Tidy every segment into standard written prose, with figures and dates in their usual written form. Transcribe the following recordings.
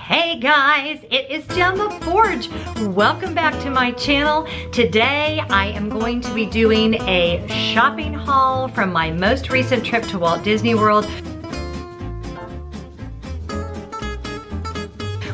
Hey guys, it is Lefforge. Welcome back to my channel. Today I am going to be doing a shopping haul from my most recent trip to Walt Disney World.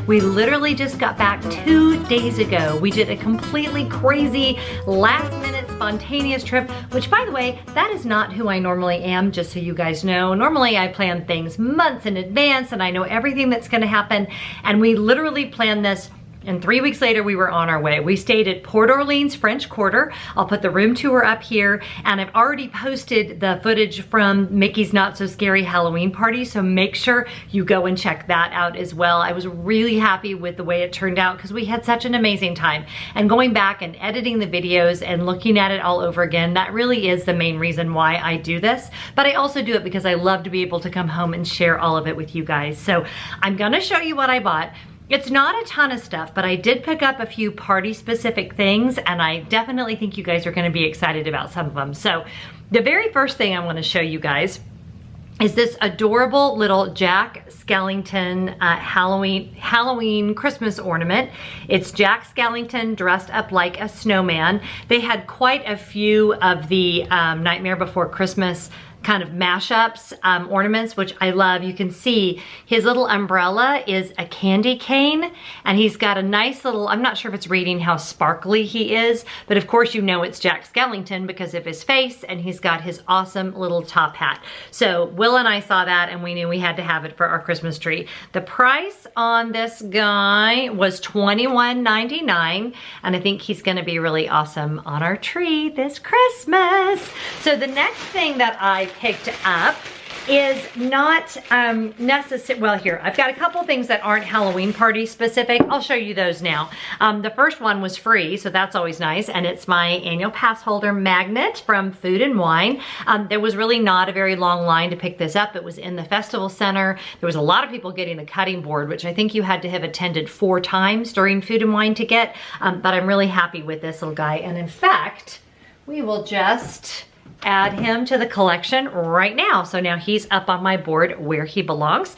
We literally just got back 2 days ago. We did a completely crazy, last-minute, spontaneous trip, which, by the way, that is not who I normally am, just so you guys know. Normally, I plan things months in advance, and I know everything that's gonna happen, and we literally planned this, and 3 weeks later, we were on our way. We stayed at Port Orleans French Quarter. I'll put the room tour up here, and I've already posted the footage from Mickey's Not So Scary Halloween Party, so make sure you go and check that out as well. I was really happy with the way it turned out because we had such an amazing time. And going back and editing the videos and looking at it all over again, that really is the main reason why I do this. But I also do it because I love to be able to come home and share all of it with you guys. So I'm gonna show you what I bought. It's not a ton of stuff, but I did pick up a few party-specific things, and I definitely think you guys are gonna be excited about some of them. So the very first thing I wanna show you guys is this adorable little Jack Skellington Halloween Christmas ornament. It's Jack Skellington dressed up like a snowman. They had quite a few of the Nightmare Before Christmas kind of mashups, ornaments, which I love. You can see his little umbrella is a candy cane, and he's got a nice little, I'm not sure if it's reading how sparkly he is, but of course you know it's Jack Skellington because of his face, and he's got his awesome little top hat. So Will and I saw that, and we knew we had to have it for our Christmas tree. The price on this guy was $21.99, and I think he's gonna be really awesome on our tree this Christmas. So the next thing that I picked up is not necessary. Well, here, I've got a couple things that aren't Halloween party specific. I'll show you those now. The first one was free, so that's always nice, and it's my annual pass holder magnet from Food and Wine. There was really not a very long line to pick this up. It was in the festival center. There was a lot of people getting the cutting board, which I think you had to have attended 4 times during Food and Wine to get, but I'm really happy with this little guy, and in fact, we will just add him to the collection right now. So now he's up on my board where he belongs.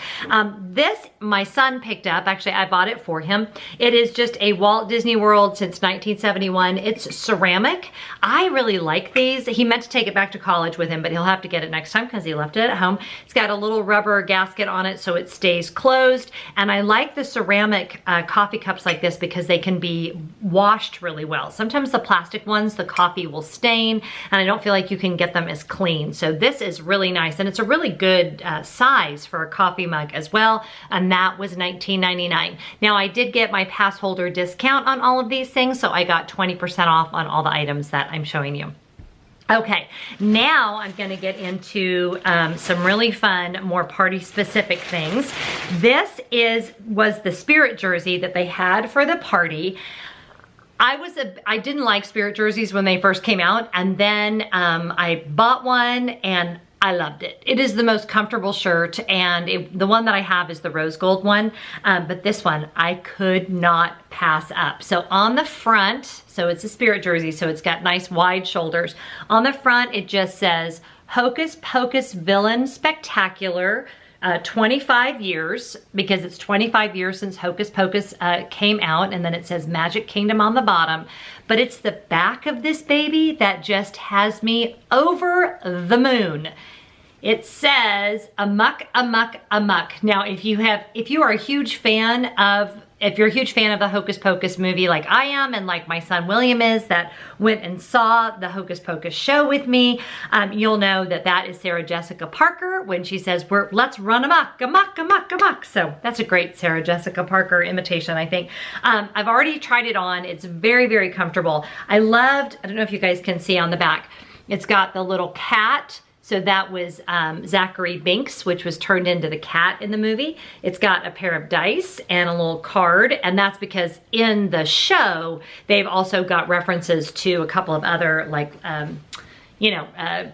This my son picked up. Actually, I bought it for him. It is just a Walt Disney World since 1971. It's ceramic. I really like these. He meant to take it back to college with him, but he'll have to get it next time because he left it at home. It's got a little rubber gasket on it so it stays closed. And I like the ceramic coffee cups like this because they can be washed really well. Sometimes the plastic ones, the coffee will stain, and I don't feel like you can get them as clean. So this is really nice, and it's a really good size for a coffee mug as well, and that was $19.99. Now I did get my pass holder discount on all of these things, so I got 20% off on all the items that I'm showing you. Okay, now I'm gonna get into some really fun, more party specific things. This was the Spirit jersey that they had for the party. I didn't like Spirit jerseys when they first came out, and then I bought one and I loved it. It is the most comfortable shirt, and the one that I have is the rose gold one, but this one I could not pass up. So on the front, so it's a Spirit jersey, so it's got nice wide shoulders. On the front, it just says, Hocus Pocus Villain Spectacular, 25 years, because it's 25 years since Hocus Pocus came out, and then it says Magic Kingdom on the bottom. But it's the back of this baby that just has me over the moon. It says Amuck, Amuck, Amuck. Now, if you are a huge fan of the Hocus Pocus movie like I am, and like my son William is, that went and saw the Hocus Pocus show with me, you'll know that that is Sarah Jessica Parker when she says, let's run amok, amok, amok, amok. So that's a great Sarah Jessica Parker imitation, I think. I've already tried it on. It's very, very comfortable. I don't know if you guys can see on the back, it's got the little cat. So that was Zachary Binks, which was turned into the cat in the movie. It's got a pair of dice and a little card, and that's because in the show, they've also got references to a couple of other, like, Tiana,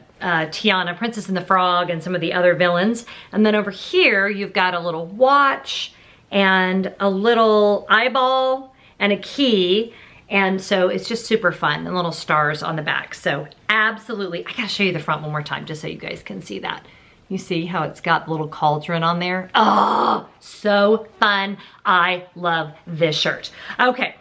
Princess and the Frog, and some of the other villains. And then over here, you've got a little watch and a little eyeball and a key. And so it's just super fun, and little stars on the back. So absolutely, I gotta show you the front one more time just so you guys can see that. You see how it's got the little cauldron on there? Oh, so fun. I love this shirt. Okay.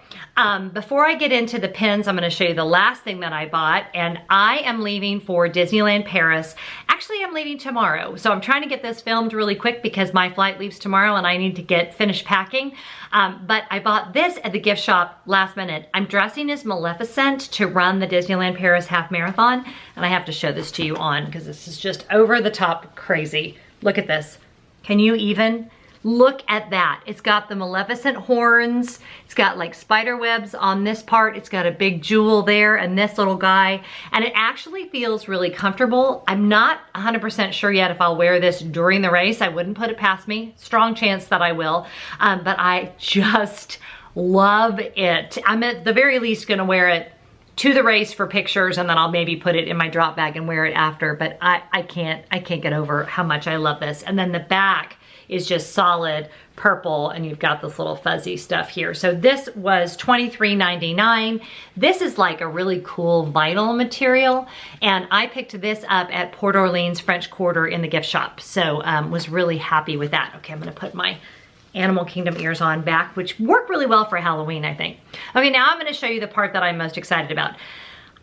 Before I get into the pins, I'm going to show you the last thing that I bought, and I am leaving for Disneyland Paris. Actually, I'm leaving tomorrow, so I'm trying to get this filmed really quick because my flight leaves tomorrow and I need to get finished packing. But I bought this at the gift shop last minute. I'm dressing as Maleficent to run the Disneyland Paris half marathon, and I have to show this to you on because this is just over the top crazy. Look at this. Can you even? Look at that. It's got the Maleficent horns. It's got like spider webs on this part. It's got a big jewel there and this little guy. And it actually feels really comfortable. I'm not 100% sure yet if I'll wear this during the race. I wouldn't put it past me. Strong chance that I will. But I just love it. I'm at the very least gonna wear it to the race for pictures, and then I'll maybe put it in my drop bag and wear it after. But I can't get over how much I love this. And then the back is just solid purple, and you've got this little fuzzy stuff here. So this was $23.99. This is like a really cool vinyl material, and I picked this up at Port Orleans French Quarter in the gift shop. So was really happy with that. Okay, I'm gonna put my Animal Kingdom ears on back, which work really well for Halloween, I think. Okay, now I'm gonna show you the part that I'm most excited about.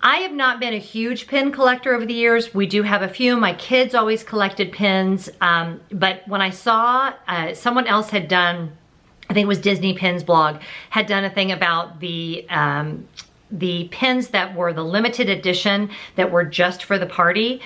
I have not been a huge pin collector over the years. We do have a few. My kids always collected pins, but when I saw someone else had done, I think it was Disney Pins blog, had done a thing about the pins that were the limited edition that were just for the party.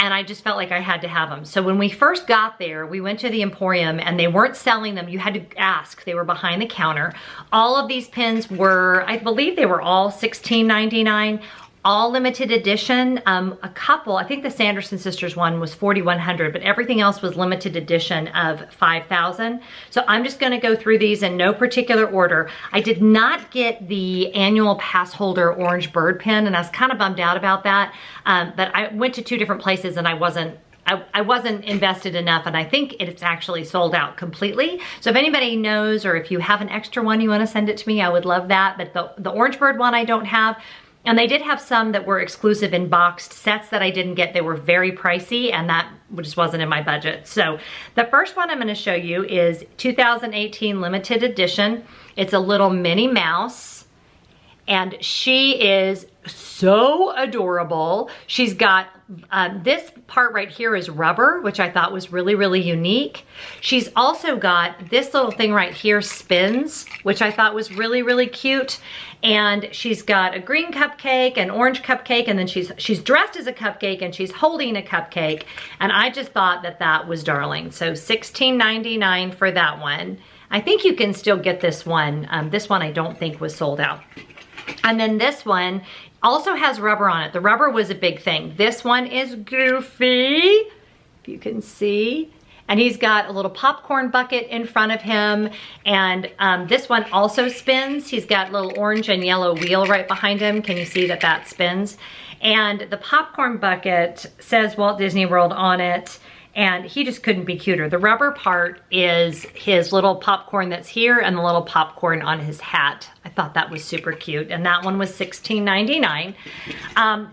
And I just felt like I had to have them. So when we first got there, we went to the Emporium and they weren't selling them. You had to ask. They were behind the counter. All of these pins were, I believe they were all $16.99. All limited edition. A couple, I think the Sanderson sisters one was $4,100, but everything else was limited edition of $5,000. So I'm just gonna go through these in no particular order. I did not get the annual pass holder orange bird pin, and I was kind of bummed out about that. But I went to 2 different places and I wasn't invested enough, and I think it's actually sold out completely. So if anybody knows, or if you have an extra one you wanna send it to me, I would love that. But the orange bird one I don't have. And they did have some that were exclusive in boxed sets that I didn't get. They were very pricey, and that just wasn't in my budget. So the first one I'm gonna show you is 2018 limited edition. It's a little Minnie Mouse, and she is so adorable. She's got, this part right here is rubber, which I thought was really, really unique. She's also got this little thing right here, spins, which I thought was really, really cute. And she's got a green cupcake, an orange cupcake, and then she's dressed as a cupcake and she's holding a cupcake. And I just thought that that was darling. So $16.99 for that one. I think you can still get this one. This one I don't think was sold out. And then this one also has rubber on it. The rubber was a big thing. This one is Goofy, if you can see. And he's got a little popcorn bucket in front of him. And this one also spins. He's got a little orange and yellow wheel right behind him. Can you see that that spins? And the popcorn bucket says Walt Disney World on it. And he just couldn't be cuter. The rubber part is his little popcorn that's here and the little popcorn on his hat. I thought that was super cute. And that one was $16.99.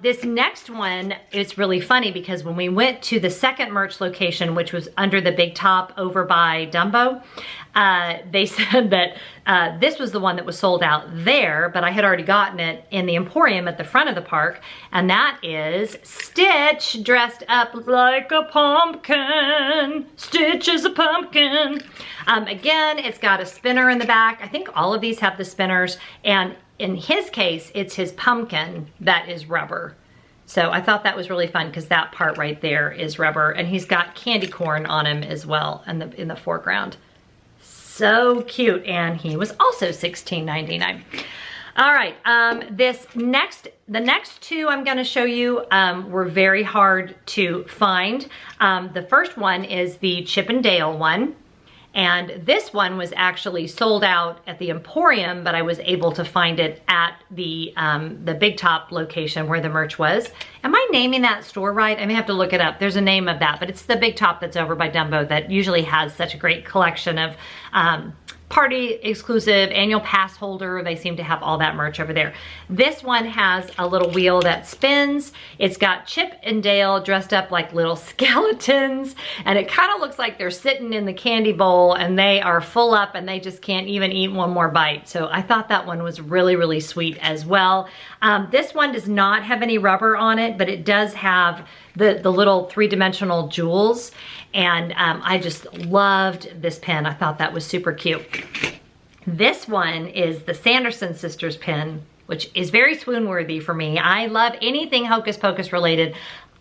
This next one is really funny because when we went to the second merch location, which was under the big top over by Dumbo, they said that this was the one that was sold out there, but I had already gotten it in the Emporium at the front of the park, and that is Stitch dressed up like a pumpkin. Stitch is a pumpkin. Again, it's got a spinner in the back. I think all of these have the spinners, and in his case, it's his pumpkin that is rubber. So I thought that was really fun because that part right there is rubber, and he's got candy corn on him as well in the foreground. So cute, and he was also $16.99. All right, the next two I'm gonna show you were very hard to find. The first one is the Chip and Dale one. And this one was actually sold out at the Emporium, but I was able to find it at the Big Top location where the merch was. Am I naming that store right? I may have to look it up. There's a name of that, but it's the Big Top that's over by Dumbo that usually has such a great collection of party exclusive annual pass holder. They seem to have all that merch over there. This one has a little wheel that spins. It's got Chip and Dale dressed up like little skeletons, and it kind of looks like they're sitting in the candy bowl and they are full up and they just can't even eat one more bite. So I thought that one was really, really sweet as well. This one does not have any rubber on it, but it does have the little three-dimensional jewels, and I just loved this pin. I thought that was super cute. This one is the Sanderson sisters pin, which is very swoon-worthy for me. I love anything Hocus Pocus related.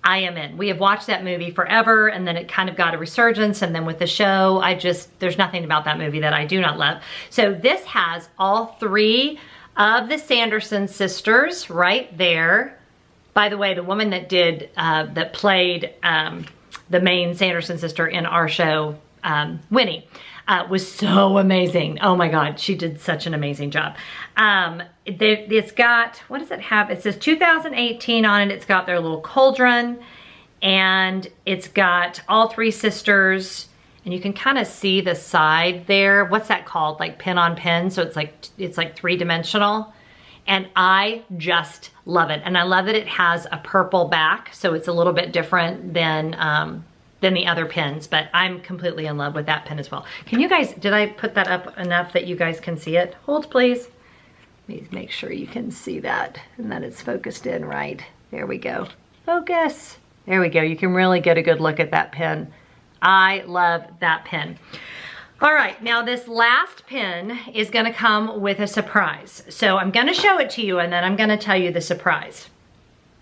I am in. We have watched that movie forever, and then it kind of got a resurgence, and then with the show, there's nothing about that movie that I do not love. So this has all three of the Sanderson sisters right there. By the way, the woman that played the main Sanderson sister in our show, Winnie, was so amazing. Oh my God, she did such an amazing job. It's got, what does it have? It says 2018 on it. It's got their little cauldron, and it's got all three sisters, and you can kind of see the side there. What's that called? Like pin on pin. So it's like three-dimensional. And I just love it. And I love that it has a purple back, so it's a little bit different than the other pins, but I'm completely in love with that pin as well. Can you guys, did I put that up enough that you guys can see it? Hold please. Please make sure you can see that and that it's focused in right. There we go. Focus. There we go. You can really get a good look at that pin. I love that pin. All right, now this last pin is gonna come with a surprise. So I'm gonna show it to you and then I'm gonna tell you the surprise.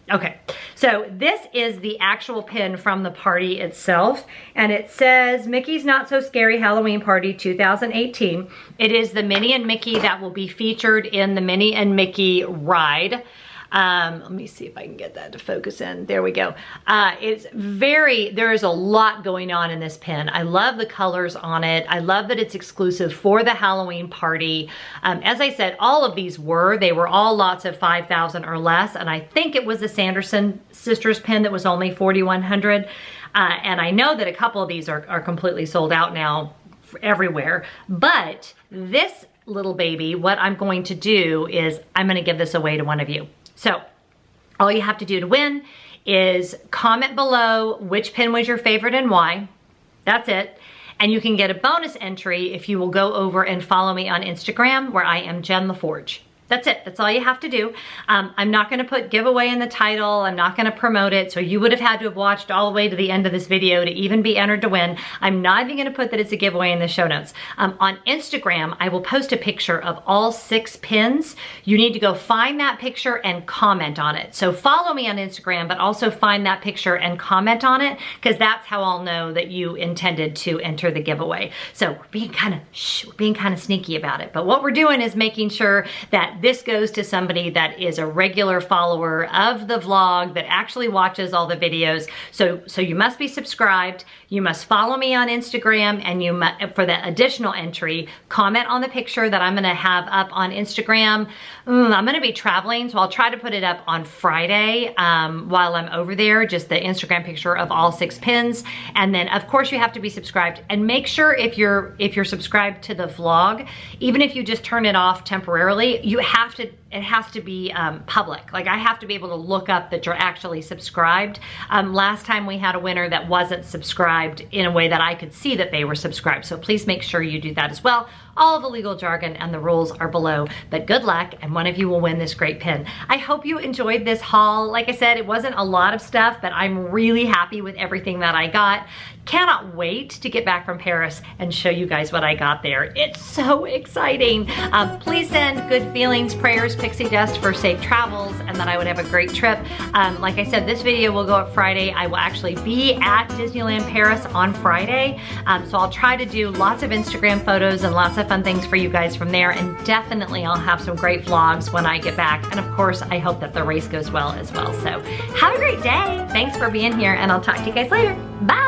Okay, so this is the actual pin from the party itself, and it says Mickey's Not So Scary Halloween Party 2018. It is the Minnie and Mickey that will be featured in the Minnie and Mickey ride. Let me see if I can get that to focus in. There we go. There is a lot going on in this pin. I love the colors on it. I love that it's exclusive for the Halloween party. As I said, all of these they were all lots of 5,000 or less, and I think it was the Sanderson sisters pin that was only 4,100. And I know that a couple of these are completely sold out now everywhere, but this little baby, what I'm going to do is I'm going to give this away to one of you. So all you have to do to win is comment below which pin was your favorite and why. That's it. And you can get a bonus entry if you will go over and follow me on Instagram, where I am Jen Lefforge. That's it. That's all you have to do. I'm not going to put giveaway in the title. I'm not going to promote it. So you would have had to have watched all the way to the end of this video to even be entered to win. I'm not even going to put that it's a giveaway in the show notes. On Instagram, I will post a picture of all 6 pins. You need to go find that picture and comment on it. So follow me on Instagram, but also find that picture and comment on it, because that's how I'll know that you intended to enter the giveaway. So we're being kind of sneaky about it. But what we're doing is making sure that this goes to somebody that is a regular follower of the vlog, that actually watches all the videos. So you must be subscribed, you must follow me on Instagram, and you must, for the additional entry, comment on the picture that I'm gonna have up on Instagram. I'm gonna be traveling, so I'll try to put it up on Friday while I'm over there, just the Instagram picture of all 6 pins. And then of course you have to be subscribed, and make sure if you're subscribed to the vlog, even if you just turn it off temporarily, it has to be public. Like, I have to be able to look up that you're actually subscribed. Last time we had a winner that wasn't subscribed in a way that I could see that they were subscribed. So please make sure you do that as well. All of the legal jargon and the rules are below, but good luck, and one of you will win this great pin. I hope you enjoyed this haul. Like I said, it wasn't a lot of stuff, but I'm really happy with everything that I got. Cannot wait to get back from Paris and show you guys what I got there. It's so exciting. Please send good feelings, prayers, pixie dust for safe travels, and that I would have a great trip. Like I said, this video will go up Friday. I will actually be at Disneyland Paris on Friday. So I'll try to do lots of Instagram photos and lots of fun things for you guys from there, and definitely I'll have some great vlogs when I get back. And of course, I hope that the race goes well as well. So have a great day. Thanks for being here, and I'll talk to you guys later. Bye.